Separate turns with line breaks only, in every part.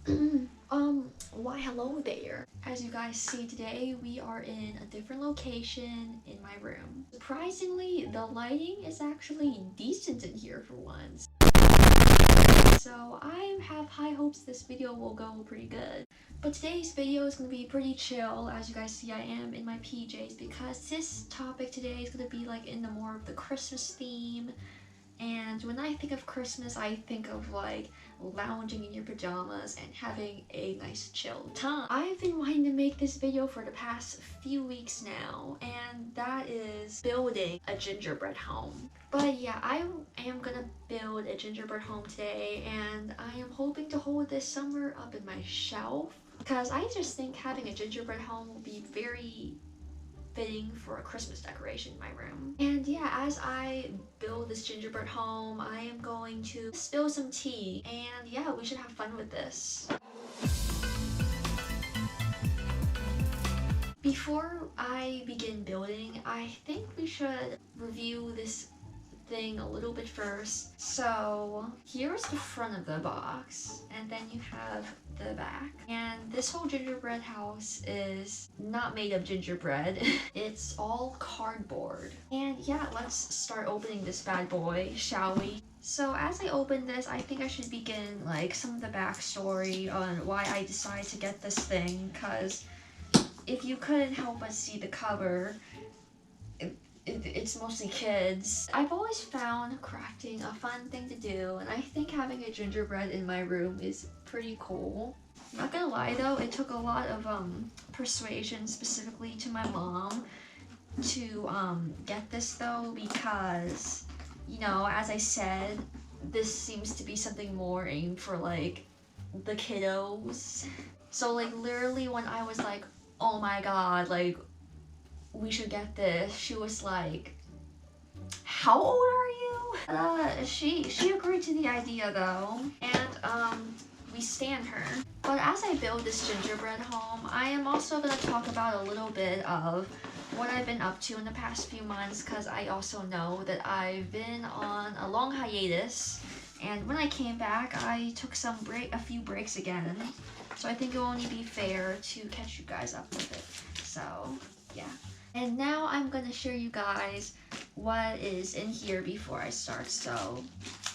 Why hello there. As you guys see today, we are in a different location in my room. Surprisingly, the lighting is actually decent in here for once. So I have high hopes this video will go pretty good. But today's video is going to be pretty chill. As you guys see, I am in my PJs because this topic today is going to be like in the more of the Christmas theme. And when I think of Christmas, I think of like lounging in your pajamas and having a nice chill time. I've been wanting to make this video for the past few weeks now, and that is building a gingerbread home. But yeah, I am gonna build a gingerbread home today, and I am hoping to hold this somewhere up in my shelf because I just think having a gingerbread home will be very fitting for a Christmas decoration in my room. And yeah, as I build this gingerbread home, I am going to spill some tea, and yeah, we should have fun with this. Before I begin building, I think we should review this thing a little bit first. So here's the front of the box, and then you have the back. And this whole gingerbread house is not made of gingerbread. It's all cardboard. And yeah, let's start opening this bad boy, shall we? So as I open this, I think I should begin like some of the backstory on why I decided to get this thing, because if you couldn't help but see the cover, it's mostly kids. I've always found crafting a fun thing to do, and I think having a gingerbread in my room is pretty cool. I'm not gonna lie though, it took a lot of persuasion, specifically to my mom, to get this though, because, you know, as I said, this seems to be something more aimed for like the kiddos. So like literally when I was like, oh my god, like we should get this, she was like, how old are you? She agreed to the idea though, and we stan her. But as I build this gingerbread home, I am also going to talk about a little bit of what I've been up to in the past few months, because I also know that I've been on a long hiatus, and when I came back I took a few breaks again, so I think it will only be fair to catch you guys up with it. So yeah. And now I'm gonna show you guys what is in here before I start. So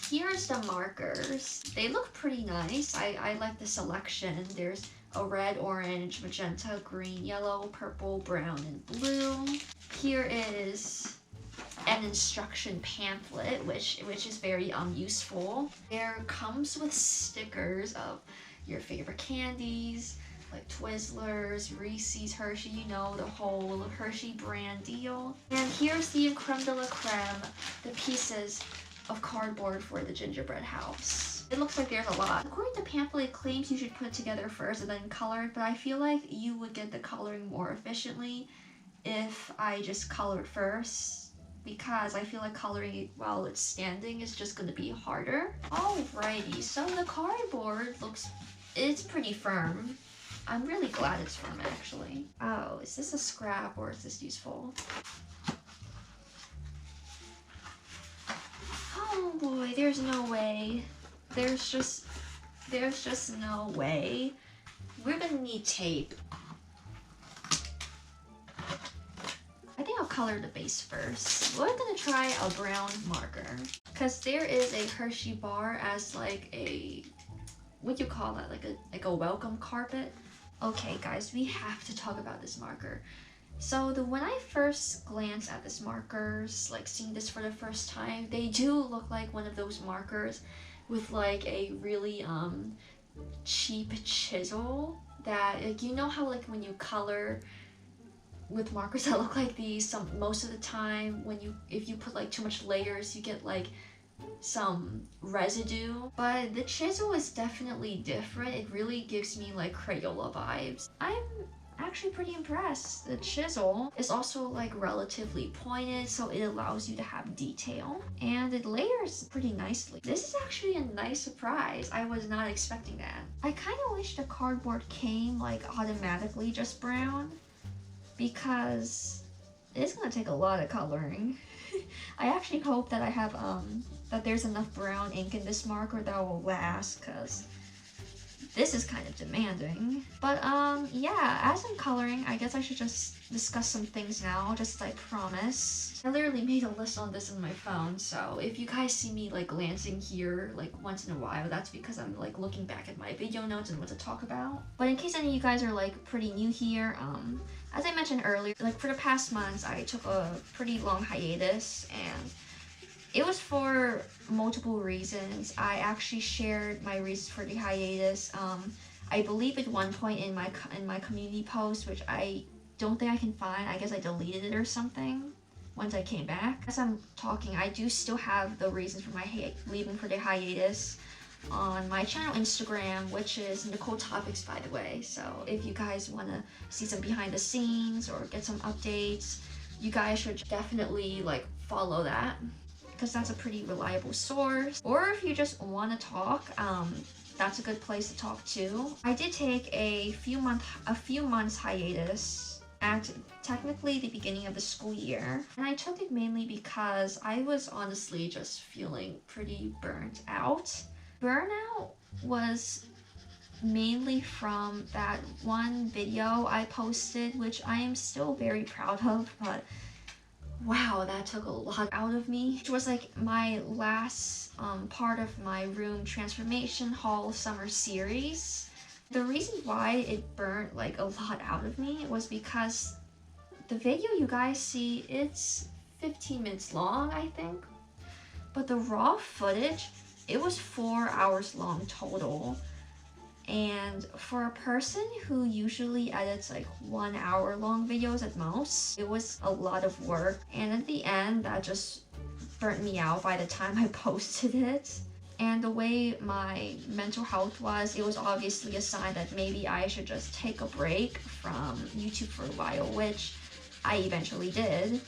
here's the markers. They look pretty nice. I like the selection. There's a red, orange, magenta, green, yellow, purple, brown, and blue. Here is an instruction pamphlet, which is very useful. There comes with stickers of your favorite candies, like Twizzlers, Reese's, Hershey, you know, the whole Hershey brand deal. And here's the creme de la creme, the pieces of cardboard for the gingerbread house. It looks like there's a lot. According to pamphlet, it claims you should put it together first and then color it, but I feel like you would get the coloring more efficiently if I just colored first, because I feel like coloring it while it's standing is just gonna be harder. Alrighty, so the cardboard it's pretty firm. I'm really glad it's firm, actually. Oh, is this a scrap or is this useful? Oh boy, there's no way. There's just no way. We're gonna need tape. I think I'll color the base first. We're gonna try a brown marker, because there is a Hershey bar as like a, what do you call that? Like a welcome carpet. Okay guys, we have to talk about this marker. So when I first glanced at this markers, like seeing this for the first time, they do look like one of those markers with like a really cheap chisel that, like, you know how like when you color with markers that look like these, most of the time if you put like too much layers, you get like some residue. But the chisel is definitely different. It really gives me like Crayola vibes. I'm actually pretty impressed. The chisel is also like relatively pointed, so it allows you to have detail, and it layers pretty nicely. This is actually a nice surprise. I was not expecting that. I kind of wish the cardboard came like automatically just brown, because it's gonna take a lot of coloring. I actually hope that I have that there's enough brown ink in this marker that will last, because this is kind of demanding. But yeah, as I'm coloring, I guess I should just discuss some things now, just as I promised. I literally made a list on this in my phone, so if you guys see me like glancing here like once in a while, that's because I'm like looking back at my video notes and what to talk about. But in case any of you guys are like pretty new here, as I mentioned earlier, like for the past months, I took a pretty long hiatus, and it was for multiple reasons. I actually shared my reasons for the hiatus. I believe at one point in my community post, which I don't think I can find. I guess I deleted it or something once I came back. As I'm talking, I do still have the reasons for my leaving for the hiatus on my channel Instagram, which is NicoleTopics, by the way. So if you guys want to see some behind the scenes or get some updates, you guys should definitely like follow that, because that's a pretty reliable source. Or if you just want to talk, that's a good place to talk too. I did take a few months hiatus at technically the beginning of the school year, and I took it mainly because I was honestly just feeling pretty burnt out. Burnout was mainly from that one video I posted, which I am still very proud of, but wow, that took a lot out of me. It was like my last part of my room transformation haul summer series. The reason why it burnt like a lot out of me was because the video you guys see, it's 15 minutes long, I think. But the raw footage, it was 4 hours long total. And for a person who usually edits like 1 hour long videos at most, it was a lot of work. And at the end, that just burnt me out by the time I posted it. And the way my mental health was, it was obviously a sign that maybe I should just take a break from YouTube for a while, which I eventually did.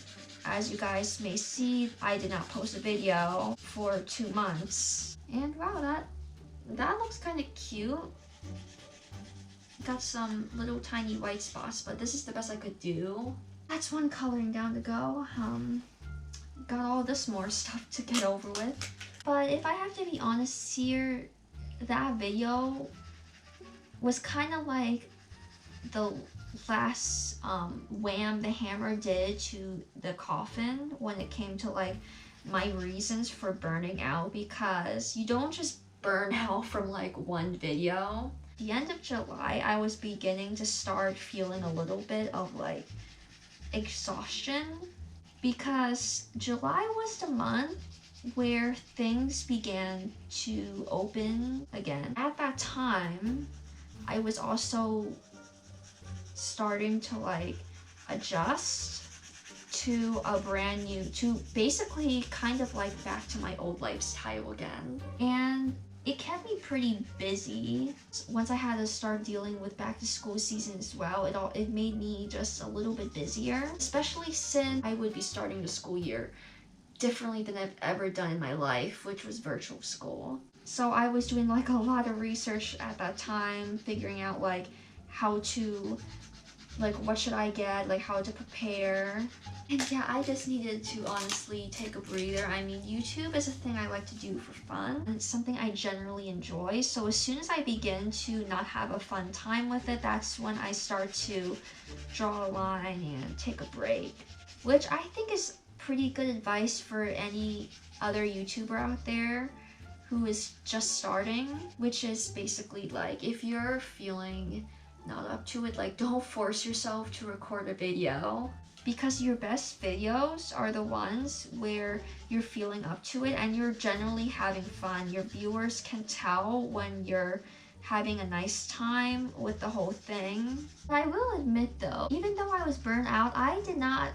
As you guys may see, I did not post a video for 2 months. And wow, that looks kind of cute. Got some little tiny white spots, but this is the best I could do. That's one coloring down to go. Got all this more stuff to get over with. But if I have to be honest here, that video was kind of like the last wham the hammer did to the coffin when it came to like my reasons for burning out, because you don't just burn out from like one video. At the end of July, I was beginning to start feeling a little bit of like exhaustion, because July was the month where things began to open again. At that time, I was also starting to like adjust to a brand new, to basically kind of like back to my old lifestyle again. And it kept me pretty busy. Once I had to start dealing with back to school season as well, it made me just a little bit busier, especially since I would be starting the school year differently than I've ever done in my life, which was virtual school. So I was doing like a lot of research at that time, figuring out like how to, like what should I get, like how to prepare. And yeah, I just needed to honestly take a breather. I mean, YouTube is a thing I like to do for fun, and it's something I generally enjoy. So as soon as I begin to not have a fun time with it, that's when I start to draw a line and take a break, which I think is pretty good advice for any other YouTuber out there who is just starting, which is basically like, if you're feeling not up to it, like don't force yourself to record a video, because your best videos are the ones where you're feeling up to it and you're generally having fun. Your viewers can tell when you're having a nice time with the whole thing. I will admit though, even though I was burnt out, I did not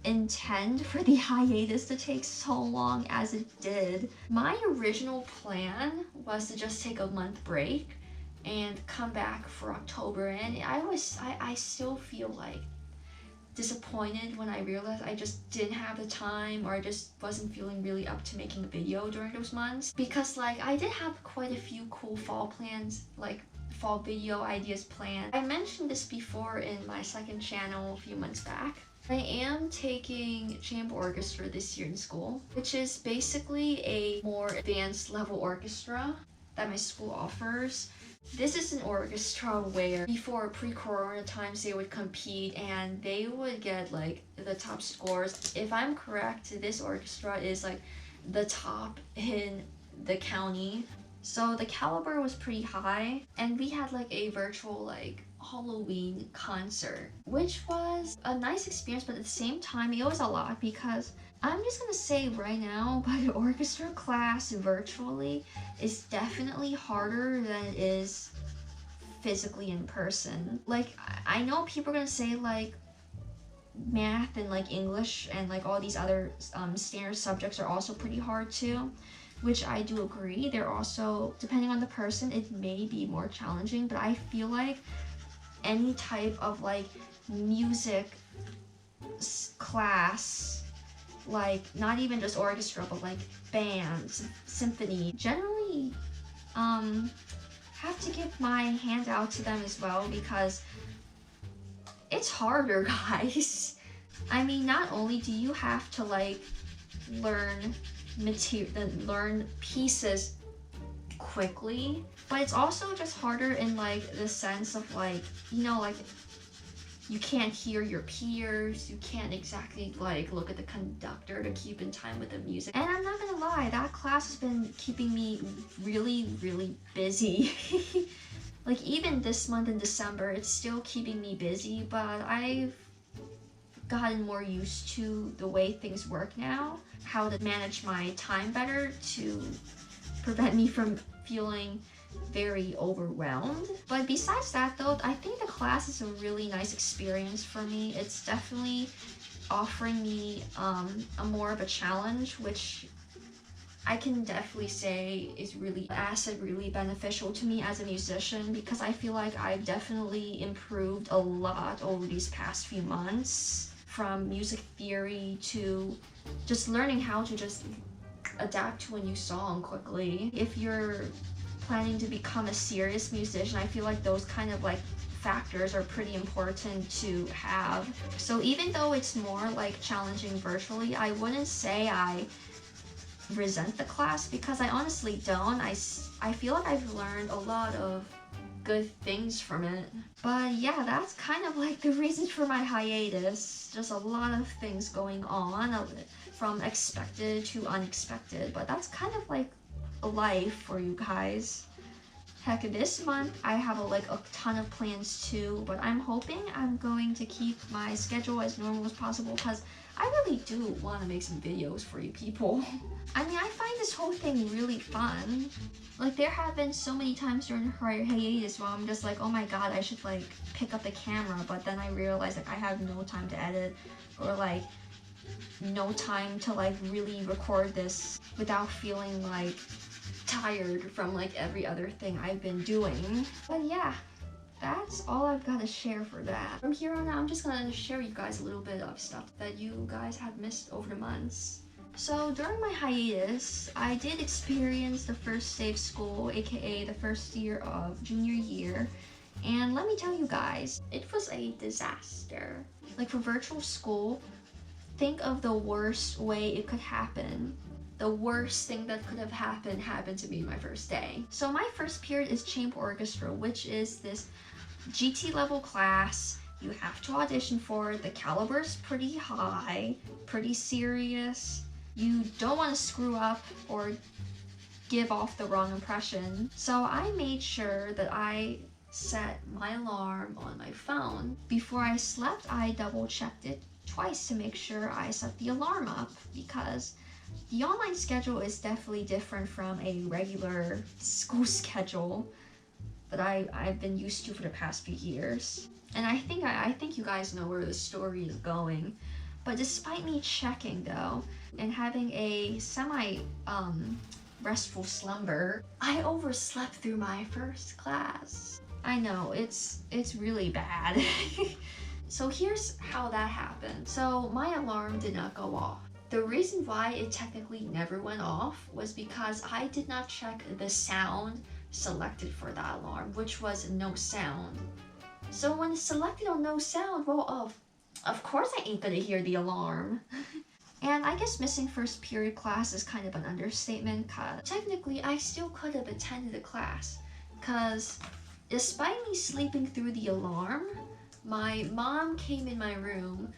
intend for the hiatus to take so long as it did. My original plan was to just take a month break and come back for October, and I still feel like disappointed when I realized I just didn't have the time, or I just wasn't feeling really up to making a video during those months, because like I did have quite a few cool fall plans, like fall video ideas planned. I mentioned this before in my second channel a few months back. I am taking chamber orchestra this year in school, which is basically a more advanced level orchestra. that my school offers. This is an orchestra where before pre-corona times they would compete and they would get like the top scores. If I'm correct, this orchestra is like the top in the county. So the caliber was pretty high, and we had like a virtual like Halloween concert, which was a nice experience, but at the same time it was a lot because I'm just gonna say right now, but orchestra class virtually is definitely harder than it is physically in person. Like, I know people are gonna say like math and like English and like all these other standard subjects are also pretty hard too, which I do agree. They're also, depending on the person, it may be more challenging, but I feel like any type of like music class, like not even just orchestra, but like bands, symphony, generally have to give my hand out to them as well because it's harder, guys. I mean, not only do you have to like learn pieces quickly, but it's also just harder in like the sense of like, you know, like you can't hear your peers, you can't exactly like look at the conductor to keep in time with the music. And I'm not gonna lie, that class has been keeping me really, really busy. Like even this month in December, it's still keeping me busy, but I've gotten more used to the way things work now, how to manage my time better to prevent me from feeling very overwhelmed. But besides that though, I think the class is a really nice experience for me. It's definitely offering me a more of a challenge, which I can definitely say is really really beneficial to me as a musician, because I feel like I've definitely improved a lot over these past few months, from music theory to just learning how to just adapt to a new song quickly. If you're planning to become a serious musician, I feel like those kind of like factors are pretty important to have. So even though it's more like challenging virtually, I wouldn't say I resent the class, because I honestly don't. I feel like I've learned a lot of good things from it. But yeah, that's kind of like the reason for my hiatus. Just a lot of things going on, from expected to unexpected, but that's kind of like life for you guys. Heck, this month I have a ton of plans too, but I'm hoping I'm going to keep my schedule as normal as possible, because I really do want to make some videos for you people. I mean, I find this whole thing really fun. Like, there have been so many times during the hiatus where I'm just like, oh my god, I should like pick up the camera, but then I realize like I have no time to edit, or like no time to like really record this without feeling like tired from like every other thing I've been doing. But yeah, that's all I've got to share for that. From here on out, I'm just gonna share you guys a little bit of stuff that you guys have missed over the months. So during my hiatus, I did experience the first day of school, aka the first year of junior year, and let me tell you guys, it was a disaster. Like, for virtual school, think of the worst way it could happen. The worst thing that could have happened to me my first day. So my first period is chamber orchestra, which is this GT level class. You have to audition for it. The caliber is pretty high, pretty serious. You don't want to screw up or give off the wrong impression. So I made sure that I set my alarm on my phone. Before I slept, I double checked it twice to make sure I set the alarm up, because the online schedule is definitely different from a regular school schedule that I've been used to for the past few years. And I think you guys know where the story is going. But despite me checking though, and having a restful slumber, I overslept through my first class. I know, it's really bad. So here's how that happened. So my alarm did not go off. The reason why it technically never went off was because I did not check the sound selected for that alarm, which was no sound. So when it's selected on no sound, well, of course I ain't gonna hear the alarm. And I guess missing first period class is kind of an understatement, cause technically I still could have attended the class, cause despite me sleeping through the alarm, my mom came in my room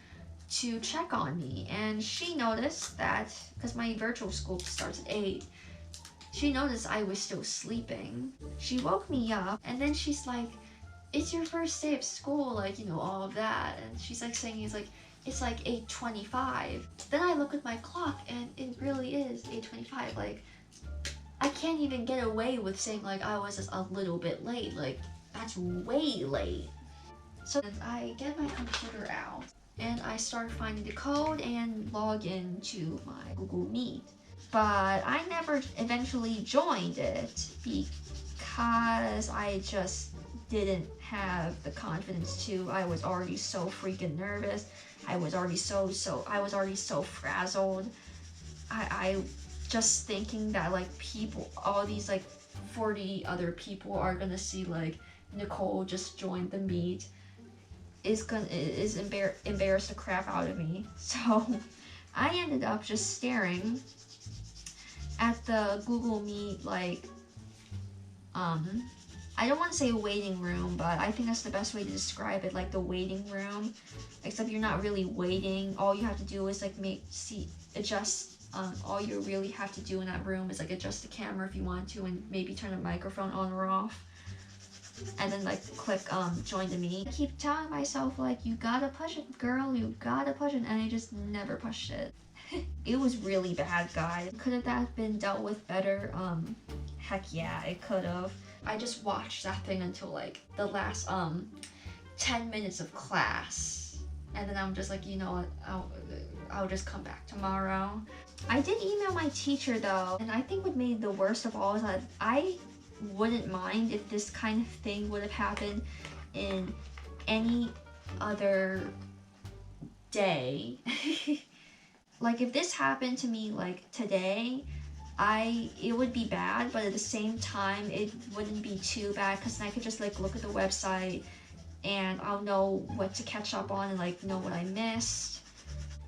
to check on me, and she noticed that, because my virtual school starts at 8, she noticed I was still sleeping. She woke me up, and then she's like, it's your first day of school, like, you know, all of that. And she's like saying, it's like 8:25. Then I look at my clock, and it really is 8:25. Like, I can't even get away with saying, like, I was just a little bit late. Like, that's way late. So I get my computer out, and I start finding the code and log into my Google Meet. But I never eventually joined it because I just didn't have the confidence to. I was already so freaking nervous. I was already so frazzled. I just thinking that like people, all these like 40 other people are gonna see like Nicole just joined the meet is embarrass the crap out of me. So I ended up just staring at the Google Meet, like, I don't want to say waiting room, but I think that's the best way to describe it, like the waiting room, except you're not really waiting. All you have to do is like adjust, all you really have to do in that room is like adjust the camera if you want to, and maybe turn the microphone on or off, and then like click join the meet. I keep telling myself like, you gotta push it, girl, you gotta push it, and I just never pushed it. It was really bad, guys. Could have that been dealt with better? Heck yeah, it could have. I just watched that thing until like the last 10 minutes of class, and then I'm just like, you know what, I'll just come back tomorrow. I did email my teacher though, and I think what made the worst of all is that I wouldn't mind if this kind of thing would have happened in any other day. Like if this happened to me like today, it would be bad, but at the same time it wouldn't be too bad, because then I could just like look at the website and I'll know what to catch up on and like know what I missed.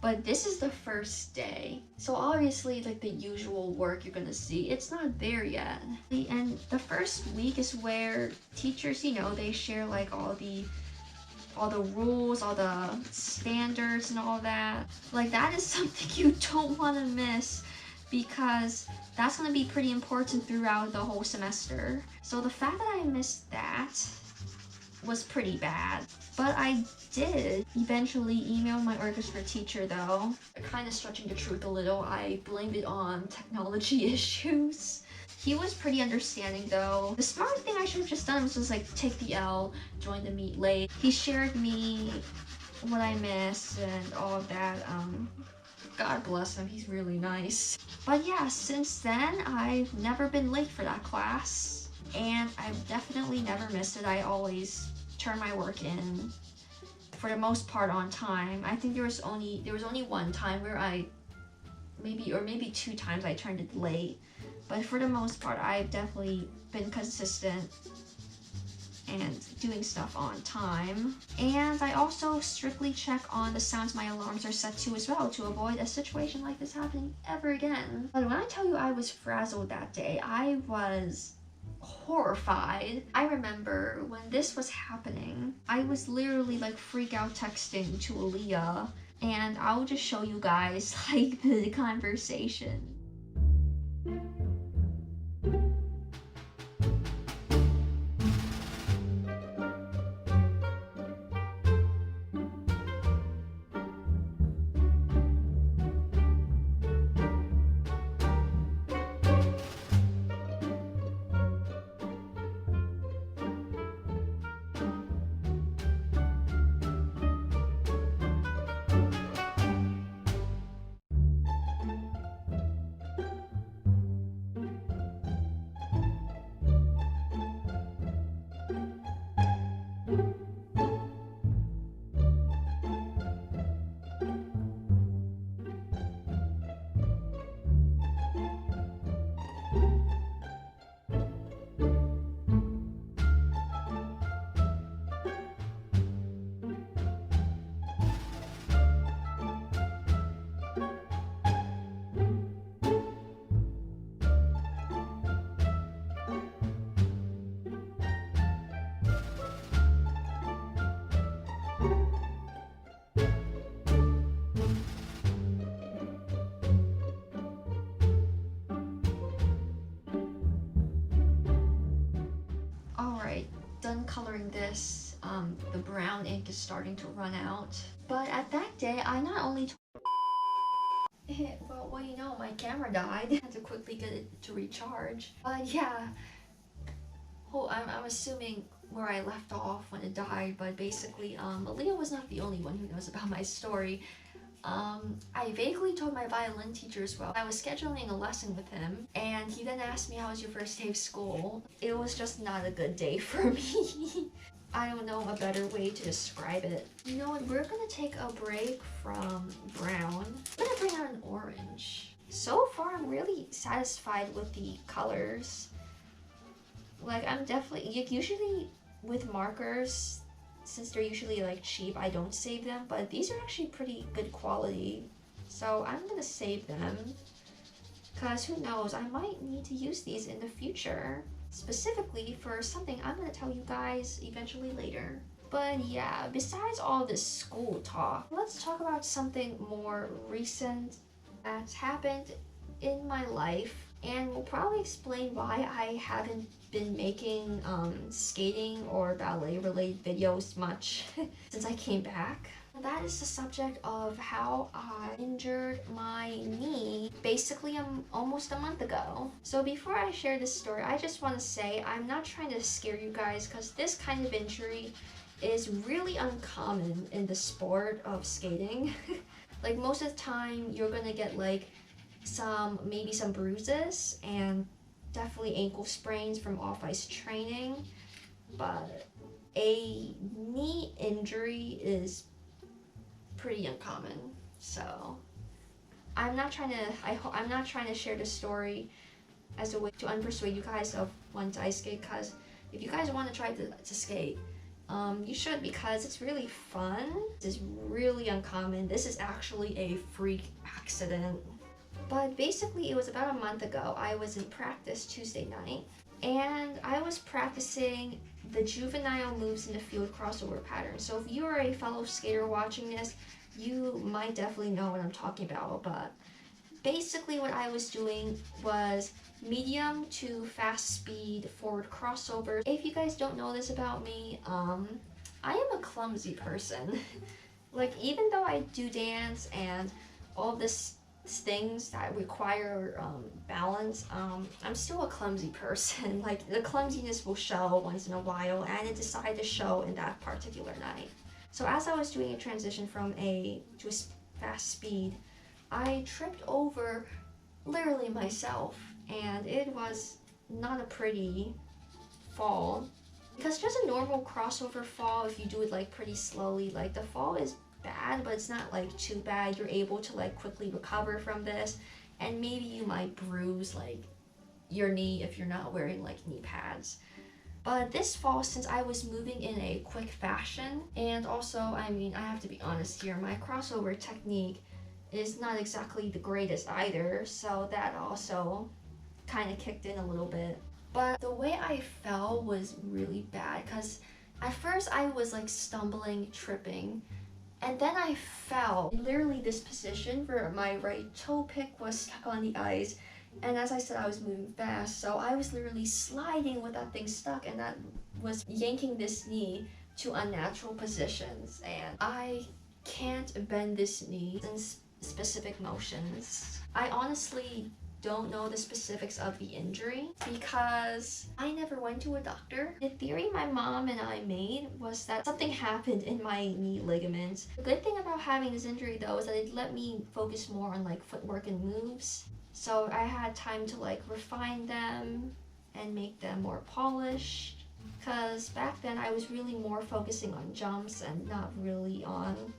But this is the first day, so obviously like the usual work you're gonna see, it's not there yet. And the first week is where teachers, you know, they share like all the rules, all the standards and all that. Like that is something you don't want to miss, because that's going to be pretty important throughout the whole semester. So the fact that I missed that was pretty bad. But I did eventually email my orchestra teacher though. Kind of stretching the truth a little, I blamed it on technology issues. He was pretty understanding though. The smart thing I should have just done was just like take the L, join the meet late. He shared me what I missed and all of that. God bless him, he's really nice. But yeah, since then, I've never been late for that class, and I've definitely never missed it. I always turn my work in, for the most part, on time. I think there was only one time where maybe 2 times I turned it late, but for the most part, I've definitely been consistent and doing stuff on time. And I also strictly check on the sounds my alarms are set to as well, to avoid a situation like this happening ever again. But when I tell you I was frazzled that day, I was horrified. I remember when this was happening, I was literally like freak out texting to Aaliyah, and I'll just show you guys like the conversation. done coloring this, the brown ink is starting to run out. But at that day, I not only well, you know, my camera died. I had to quickly get it to recharge. But yeah, I'm assuming where I left off when it died, but basically, Aaliyah was not the only one who knows about my story. I vaguely told my violin teacher as well. I was scheduling a lesson with him, and he then asked me, how was your first day of school? It was just not a good day for me. I don't know a better way to describe it. You know what, we're gonna take a break from brown. I'm gonna bring out an orange. So far, I'm really satisfied with the colors. Like, I'm definitely, usually with markers, since they're usually like cheap, I don't save them, but these are actually pretty good quality. So I'm gonna save them, because who knows, I might need to use these in the future. Specifically for something I'm gonna tell you guys eventually later. But yeah, besides all this school talk, let's talk about something more recent that's happened in my life, and will probably explain why I haven't been making skating or ballet related videos much since I came back. That is the subject of how I injured my knee basically almost a month ago. So before I share this story, I just want to say I'm not trying to scare you guys, because this kind of injury is really uncommon in the sport of skating. Like, most of the time you're gonna get like maybe some bruises and definitely ankle sprains from off-ice training, but a knee injury is pretty uncommon. So I'm not trying to share this story as a way to unpersuade you guys of wanting to ice skate, because if you guys want to try to skate, you should, because it's really fun. It's really uncommon. This is actually a freak accident. But basically, it was about a month ago. I was in practice Tuesday night, and I was practicing the juvenile moves in the field crossover pattern. So if you are a fellow skater watching this, you might definitely know what I'm talking about. But basically what I was doing was medium to fast speed forward crossovers. If you guys don't know this about me, I am a clumsy person. Like, even though I do dance and all this things that require balance, I'm still a clumsy person. Like, the clumsiness will show once in a while, and it decided to show in that particular night. So as I was doing a transition from to a fast speed, I tripped over literally myself, and it was not a pretty fall. Because just a normal crossover fall, if you do it like pretty slowly, like the fall is bad, but it's not like too bad. You're able to like quickly recover from this, and maybe you might bruise like your knee if you're not wearing like knee pads. But this fall, since I was moving in a quick fashion, and also, I mean, I have to be honest here, my crossover technique is not exactly the greatest either, so that also kind of kicked in a little bit. But the way I fell was really bad, because at first I was like stumbling, tripping, and then I fell. Literally this position where my right toe pick was stuck on the ice, and as I said, I was moving fast, so I was literally sliding with that thing stuck, and that was yanking this knee to unnatural positions, and I can't bend this knee in specific motions. I honestly don't know the specifics of the injury because I never went to a doctor. The theory my mom and I made was that something happened in my knee ligaments. The good thing about having this injury though is that it let me focus more on like footwork and moves. So I had time to like refine them and make them more polished. Because back then I was really more focusing on jumps and not really on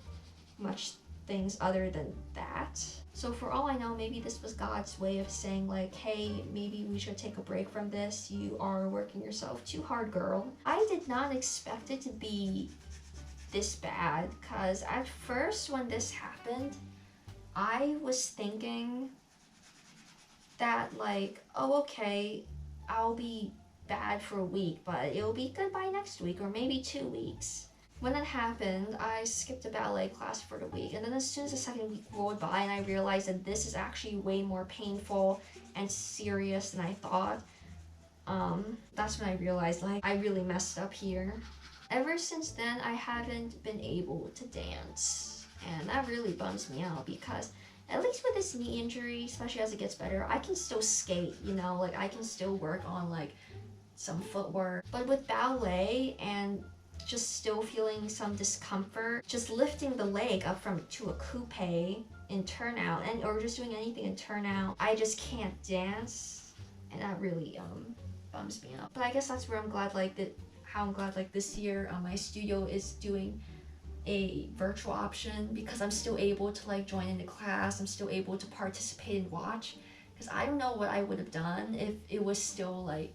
much things other than that. So for all I know, maybe this was God's way of saying like, hey, maybe we should take a break from this. You are working yourself too hard, girl. I did not expect it to be this bad, because at first when this happened, I was thinking that like, oh, okay, I'll be bad for a week, but it'll be good by next week or maybe 2 weeks. When that happened, I skipped a ballet class for the week, and then as soon as the second week rolled by and I realized that this is actually way more painful and serious than I thought, that's when I realized like I really messed up here. Ever since then, I haven't been able to dance, and that really bums me out because at least with this knee injury, especially as it gets better, I can still skate, you know, like I can still work on like some footwork. But with ballet and just still feeling some discomfort, just lifting the leg up to a coupe in turnout or just doing anything in turnout, I just can't dance, and that really bums me out. But I guess that's where I'm glad like this year my studio is doing a virtual option, because I'm still able to like join into class, I'm still able to participate and watch, because I don't know what I would have done if it was still like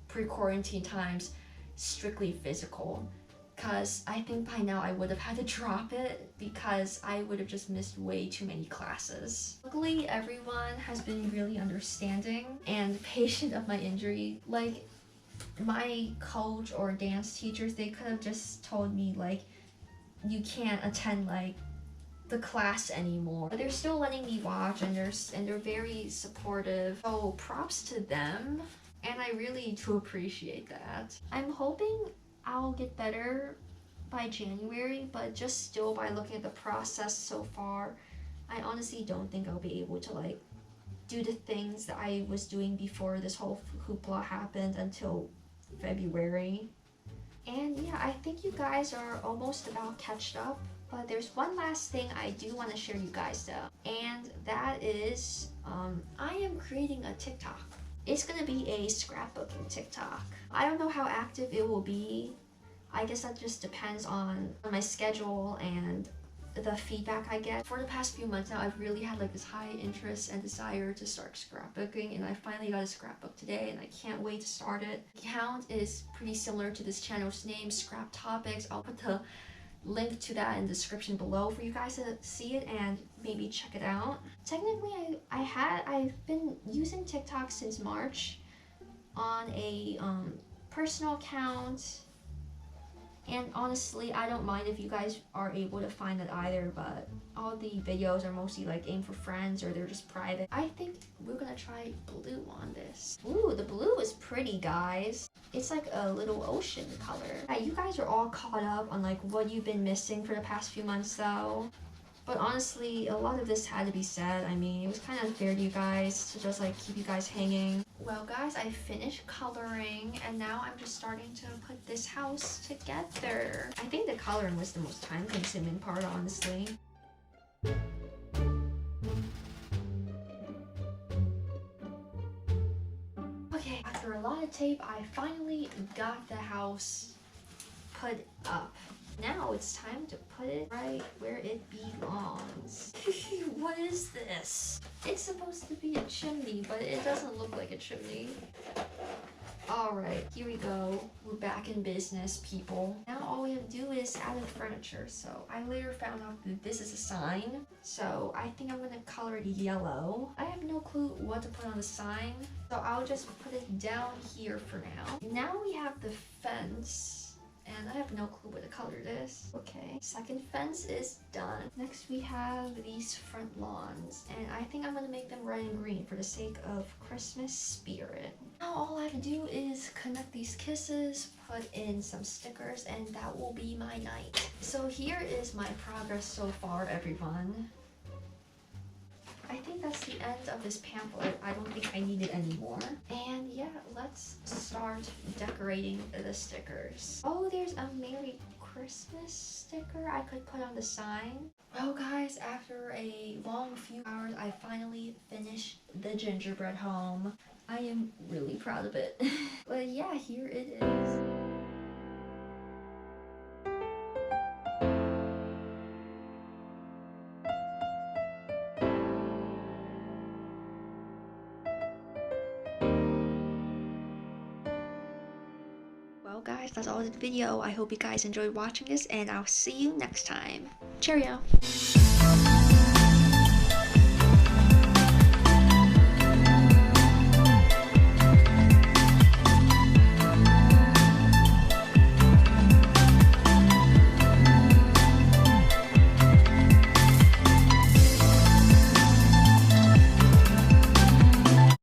pre-quarantine times strictly physical, because I think by now I would have had to drop it because I would have just missed way too many classes. Luckily, everyone has been really understanding and patient of my injury. Like my coach or dance teachers, they could have just told me like, you can't attend like the class anymore. But they're still letting me watch, and they're very supportive. So props to them, and I really do appreciate that. I'm hoping I'll get better by January, but just still by looking at the process so far, I honestly don't think I'll be able to like do the things that I was doing before this whole hoopla happened until February. And yeah, I think you guys are almost about catched up, but there's one last thing I do want to share you guys though, and that is I am creating a TikTok. It's gonna be a scrapbooking TikTok. I don't know how active it will be. I guess that just depends on my schedule and the feedback I get. For the past few months now, I've really had like this high interest and desire to start scrapbooking, and I finally got a scrapbook today, and I can't wait to start it. The account is pretty similar to this channel's name, NicoleTopics. I'll put the link to that in the description below for you guys to see it and maybe check it out. Technically, I've been using TikTok since March on a personal account. And honestly, I don't mind if you guys are able to find it either, but all the videos are mostly like aimed for friends or they're just private. I think we're gonna try blue on this. Ooh, the blue is pretty, guys. It's like a little ocean color. Yeah, you guys are all caught up on like what you've been missing for the past few months though. But honestly, a lot of this had to be said. I mean, it was kind of unfair to you guys to just like keep you guys hanging. Well guys, I finished coloring, and now I'm just starting to put this house together. I think the coloring was the most time consuming part, honestly. Okay, after a lot of tape, I finally got the house put up. Now it's time to put it right where it belongs. What is this? It's supposed to be a chimney, but it doesn't look like a chimney. Alright, here we go. We're back in business, people. Now all we have to do is add the furniture. So I later found out that this is a sign. So I think I'm gonna color it yellow. I have no clue what to put on the sign, so I'll just put it down here for now. Now we have the fence. And I have no clue what the color it is. Okay, second fence is done. Next we have these front lawns, and I think I'm gonna make them red and green for the sake of Christmas spirit. Now all I have to do is connect these kisses, put in some stickers, and that will be my night. So here is my progress so far, everyone. I think that's the end of this pamphlet. I don't think I need it anymore. And yeah, let's start decorating the stickers. Oh, there's a Merry Christmas sticker I could put on the sign. Well guys, after a long few hours, I finally finished the gingerbread home. I am really proud of it. But yeah, here it is. Well guys, that's all the video. I hope you guys enjoyed watching this, and I'll see you next time. Cheerio!